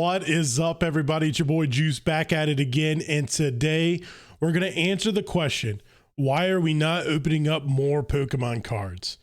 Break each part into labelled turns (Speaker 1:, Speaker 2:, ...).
Speaker 1: What is up, everybody? It's your boy Juice back at it again, and today we're going to answer the question, why are we not opening up more Pokemon cards?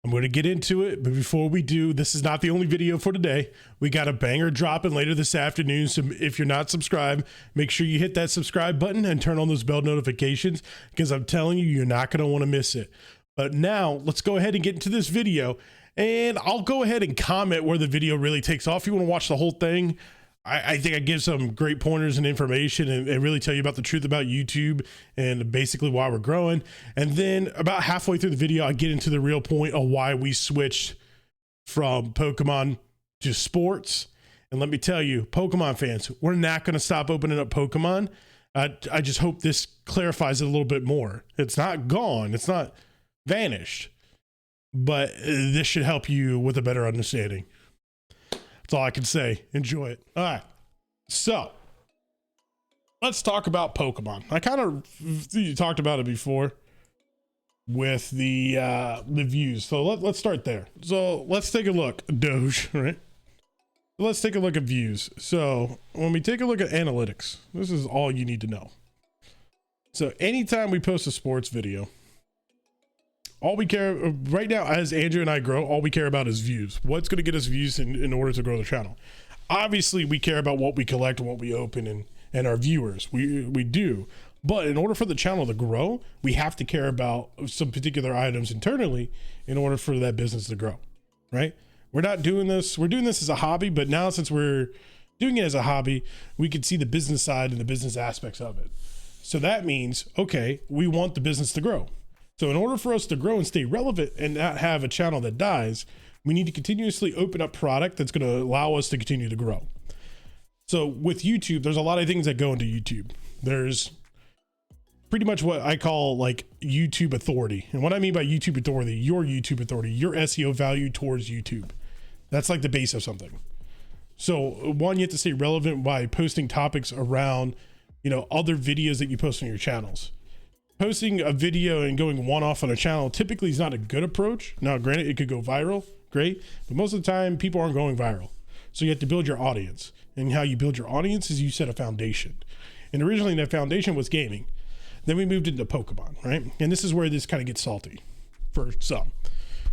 Speaker 1: I'm going to get into it, but before we do, this is not the only video for today. We got a banger dropping later this afternoon, so if you're not subscribed, make sure you hit that subscribe button and turn on those bell notifications, because I'm telling you, you're not going to want to miss it. But now, let's go ahead and get into this video, and I'll go ahead and comment where the video really takes off. If you want to watch the whole thing, I think I give some great pointers and information and really tell you about the truth about YouTube and basically why we're growing. And then about halfway through the video, I get into the real point of why we switched from Pokemon to sports. And let me tell you, Pokemon fans, we're not going to stop opening up Pokemon. I just hope this clarifies it a little bit more. It's not gone. It's not vanished. But this should help you with a better understanding. That's all I can say. Enjoy it. All right. So let's talk about Pokemon. I kind of talked about it before with the views. So let's start there. So let's take a look. Doge, right? Let's take a look at views. So when we take a look at analytics, this is all you need to know. So anytime we post a sports video, all we care right now, as Andrew and I grow, all we care about is views. What's going to get us views in order to grow the channel? Obviously, we care about what we collect and what we open and our viewers. We do. But in order for the channel to grow, we have to care about some particular items internally in order for that business to grow, right? We're not doing this. We're doing this as a hobby, but now since we're doing it as a hobby, we can see the business side and the business aspects of it. So that means, okay, we want the business to grow. So in order for us to grow and stay relevant and not have a channel that dies, we need to continuously open up product that's going to allow us to continue to grow. So with YouTube, there's a lot of things that go into YouTube. There's pretty much what I call like YouTube authority. And what I mean by YouTube authority, your SEO value towards YouTube. That's like the base of something. So one, you have to stay relevant by posting topics around, other videos that you post on your channels. Posting a video and going one-off on a channel typically is not a good approach. Now, granted, it could go viral, great, but most of the time people aren't going viral. So you have to build your audience, and how you build your audience is you set a foundation. And originally that foundation was gaming. Then we moved into Pokemon, right? And this is where this kind of gets salty for some.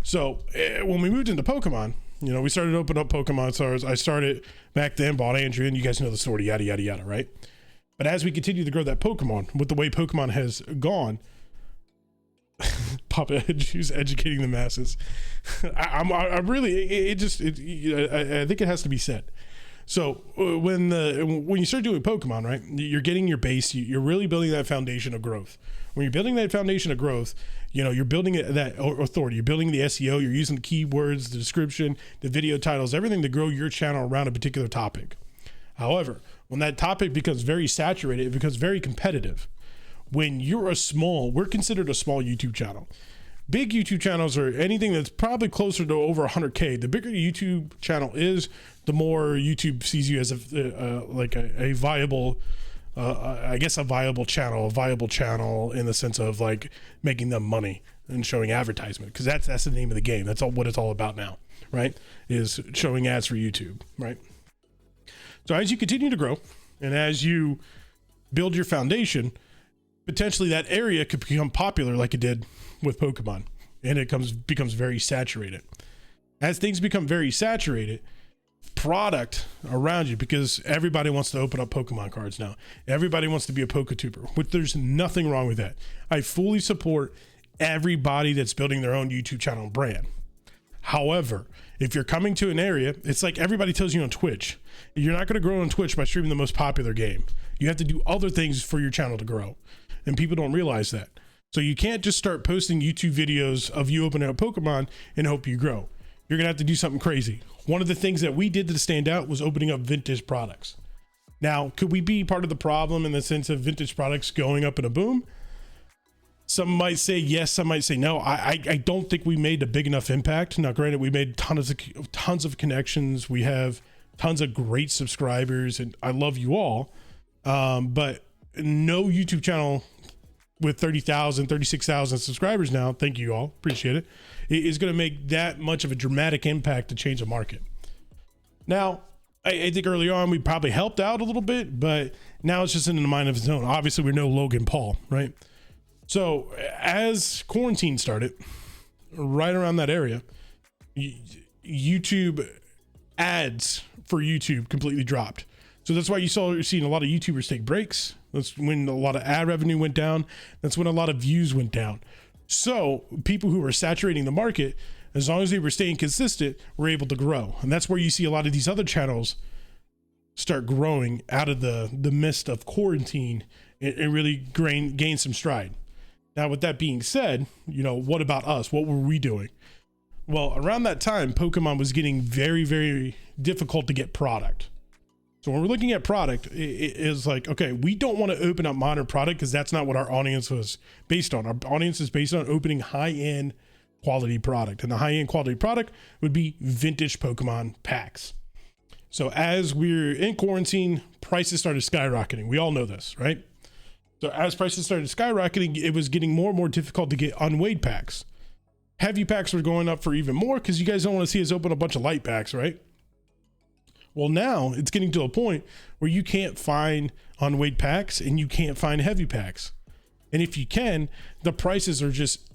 Speaker 1: So when we moved into Pokemon, we started to open up Pokemon stores. I started back then, bought Andrew, and you guys know the story, yada, yada, yada, right? But as we continue to grow that Pokemon, with the way Pokemon has gone, Papa Juice educating the masses. I think it has to be said. So when you start doing Pokemon, right, you're getting your base, you're really building that foundation of growth. When you're building that foundation of growth, you're building that authority, you're building the SEO, you're using the keywords, the description, the video titles, everything to grow your channel around a particular topic. However, when that topic becomes very saturated, it becomes very competitive. When you're we're considered a small YouTube channel. Big YouTube channels are anything that's probably closer to over 100K. The bigger your YouTube channel is, the more YouTube sees you as a viable, a viable channel in the sense of like making them money and showing advertisement, because that's the name of the game. That's what it's all about now, right? Is showing ads for YouTube, right? So as you continue to grow and as you build your foundation, potentially that area could become popular like it did with Pokemon, and it becomes very saturated. As things become very saturated, product around you, because everybody wants to open up Pokemon cards now. Everybody wants to be a PokeTuber, which there's nothing wrong with that. I fully support everybody that's building their own YouTube channel and brand. However, if you're coming to an area, it's like everybody tells you on Twitch, you're not going to grow on Twitch by streaming the most popular game. You have to do other things for your channel to grow, and people don't realize that. So you can't just start posting YouTube videos of you opening up Pokemon and hope you grow. You're going to have to do something crazy. One of the things that we did to stand out was opening up vintage products. Now, could we be part of the problem in the sense of vintage products going up in a boom? Some might say yes, some might say no. I don't think we made a big enough impact. Now, granted, we made tons of connections. We have tons of great subscribers, and I love you all. But no YouTube channel with 30,000, 36,000 subscribers now, thank you all, appreciate it, is going to make that much of a dramatic impact to change the market. Now, I think early on we probably helped out a little bit, but now it's just in the mind of its own. Obviously, we're no Logan Paul, right? So as quarantine started, right around that area, YouTube ads for YouTube completely dropped. So that's why you're seeing a lot of YouTubers take breaks. That's when a lot of ad revenue went down. That's when a lot of views went down. So people who were saturating the market, as long as they were staying consistent, were able to grow. And that's where you see a lot of these other channels start growing out of the mist of quarantine and really gain some stride. Now, with that being said, what about us? What were we doing? Well, around that time, Pokemon was getting very, very difficult to get product. So when we're looking at product, it is like, okay, we don't want to open up modern product because that's not what our audience was based on. Our audience is based on opening high-end quality product. And the high-end quality product would be vintage Pokemon packs. So as we're in quarantine, prices started skyrocketing. We all know this, right? So as prices started skyrocketing, it was getting more and more difficult to get unweighed packs. Heavy packs were going up for even more because you guys don't want to see us open a bunch of light packs, right? Well, now it's getting to a point where you can't find unweighed packs and you can't find heavy packs. And if you can, the prices are just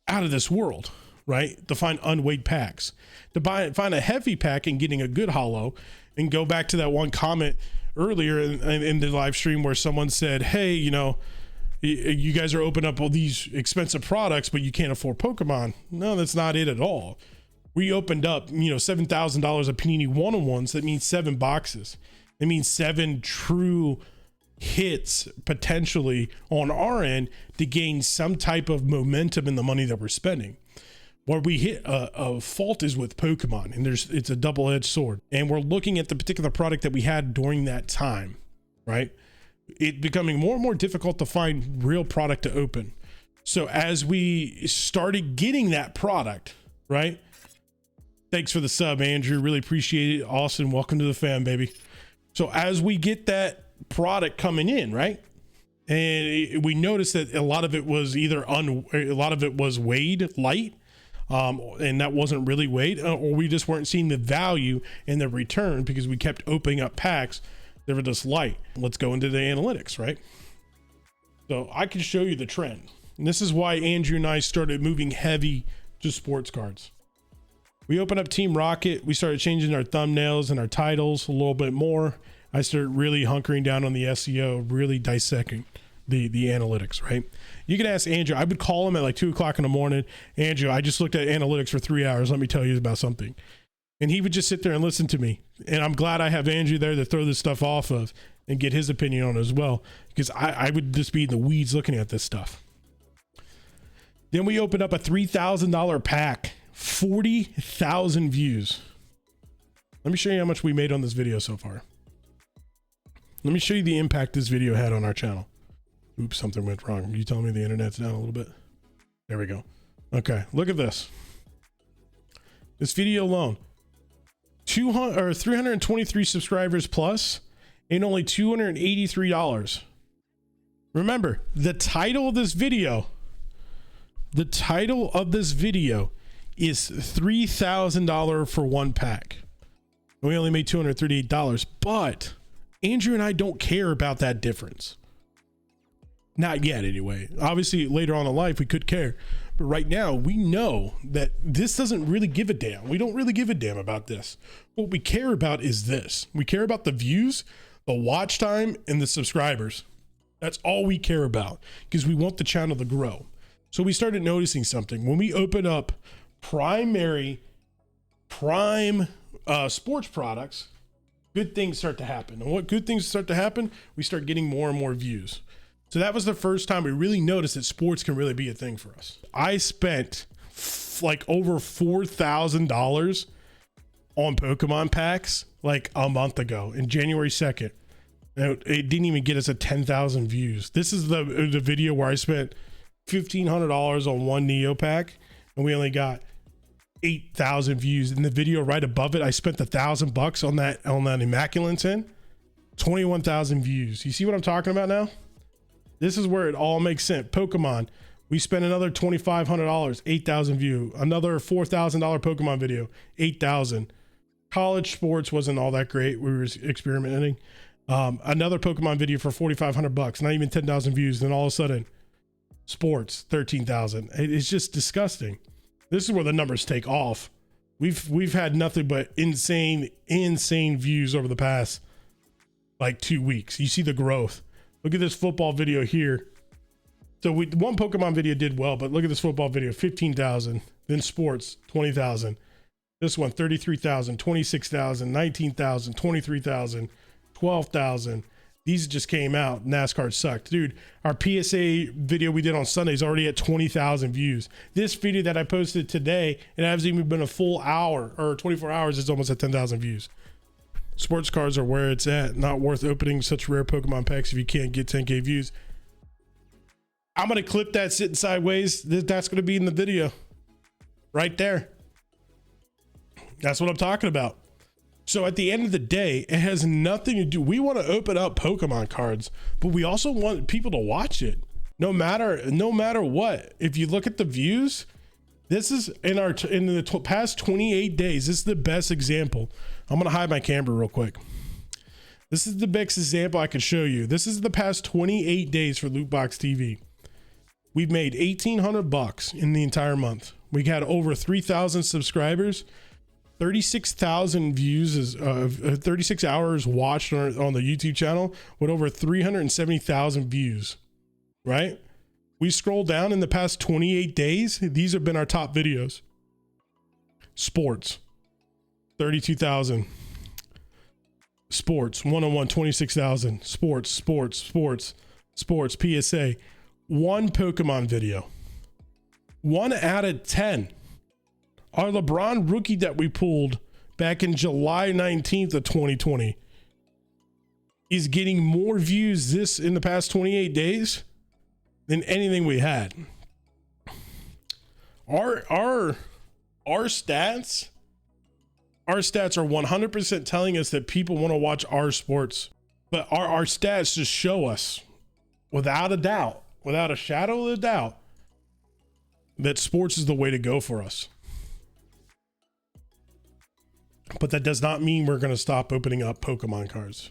Speaker 1: out of this world, right? To find unweighed packs. To find a heavy pack and getting a good holo, and go back to that one comment earlier in the live stream where someone said, hey, you guys are opening up all these expensive products, but you can't afford Pokemon. No, that's not it at all. We opened up, $7,000 of Panini one-on-ones. That means 7 boxes. It means 7 true hits potentially on our end to gain some type of momentum in the money that we're spending. Where we hit a fault is with Pokemon, and it's a double-edged sword. And we're looking at the particular product that we had during that time, right? It becoming more and more difficult to find real product to open. So as we started getting that product, right? Thanks for the sub, Andrew. Really appreciate it. Austin, welcome to the fam, baby. So as we get that product coming in, right? And we noticed that a lot of it was weighed light, and that wasn't really weighed, or we just weren't seeing the value in the return because we kept opening up packs that were just light. Let's go into the analytics, right? So I can show you the trend. And this is why Andrew and I started moving heavy to sports cards. We opened up Team Rocket. We started changing our thumbnails and our titles a little bit more. I started really hunkering down on the SEO, really dissecting the analytics, right? You can ask Andrew. I would call him at like 2 o'clock in the morning. Andrew, I just looked at analytics for 3 hours. Let me tell you about something. And he would just sit there and listen to me. And I'm glad I have Andrew there to throw this stuff off of and get his opinion on it as well, because I would just be in the weeds looking at this stuff. Then we opened up a $3,000 pack. 40,000 views. Let me show you how much we made on this video so far. Let me show you the impact this video had on our channel. Oops, something went wrong. Are you telling me the internet's down a little bit? There we go. Okay, look at this. This video alone, 323 subscribers plus, and only $283. Remember, the title of this video is $3,000 for one pack. We only made $238, but Andrew and I don't care about that difference. Not yet, anyway. Obviously, later on in life, we could care. But right now, we know that this doesn't really give a damn. We don't really give a damn about this. What we care about is this. We care about the views, the watch time, and the subscribers. That's all we care about, because we want the channel to grow. So we started noticing something. When we open up prime sports products, good things start to happen. And what good things start to happen? We start getting more and more views. So that was the first time we really noticed that sports can really be a thing for us. I spent like over $4,000 on Pokemon packs like a month ago, in January 2nd. It didn't even get us a 10,000 views. This is the video where I spent $1,500 on one Neo pack, and we only got 8,000 views. In the video right above it, I spent $1,000 on that Immaculate 10, 21,000 views. You see what I'm talking about now? This is where it all makes sense. Pokemon, we spent another $2,500, 8,000 view. Another $4,000 Pokemon video, 8,000. College sports wasn't all that great. We were experimenting. Another Pokemon video for $4,500, not even 10,000 views. Then all of a sudden, sports 13,000. It's just disgusting. This is where the numbers take off. We've had nothing but insane views over the past like 2 weeks. You see the growth. Look at this football video here. So one Pokemon video did well, but look at this football video, 15,000. Then sports, 20,000. This one, 33,000, 26,000, 19,000, 23,000, 12,000. These just came out. NASCAR sucked. Dude, our PSA video we did on Sunday is already at 20,000 views. This video that I posted today, it hasn't even been a full hour or 24 hours, it's almost at 10,000 views. Sports cards are where it's at. Not worth opening such rare Pokemon packs if you can't get 10K views. I'm going to clip that sitting sideways. That's going to be in the video right there. That's what I'm talking about. So at the end of the day, it has nothing to do. We want to open up Pokemon cards, but we also want people to watch it. No matter what. If you look at the views, this is in the past 28 days. This is the best example. I'm going to hide my camera real quick. This is the best example I could show you. This is the past 28 days for Lootbox TV. We've made $1,800 in the entire month. We got over 3,000 subscribers. 36,000 views is 36 hours watched on the YouTube channel with over 370,000 views, right? We scroll down in the past 28 days. These have been our top videos. Sports, 32,000. Sports, 101, 26,000. Sports, PSA. One Pokemon video. 1 out of 10. Our LeBron rookie that we pulled back in July 19th of 2020 is getting more views in the past 28 days than anything we had. Our stats are 100% telling us that people want to watch our sports, but our stats just show us without a doubt, without a shadow of a doubt, that sports is the way to go for us. But that does not mean we're going to stop opening up Pokemon cards.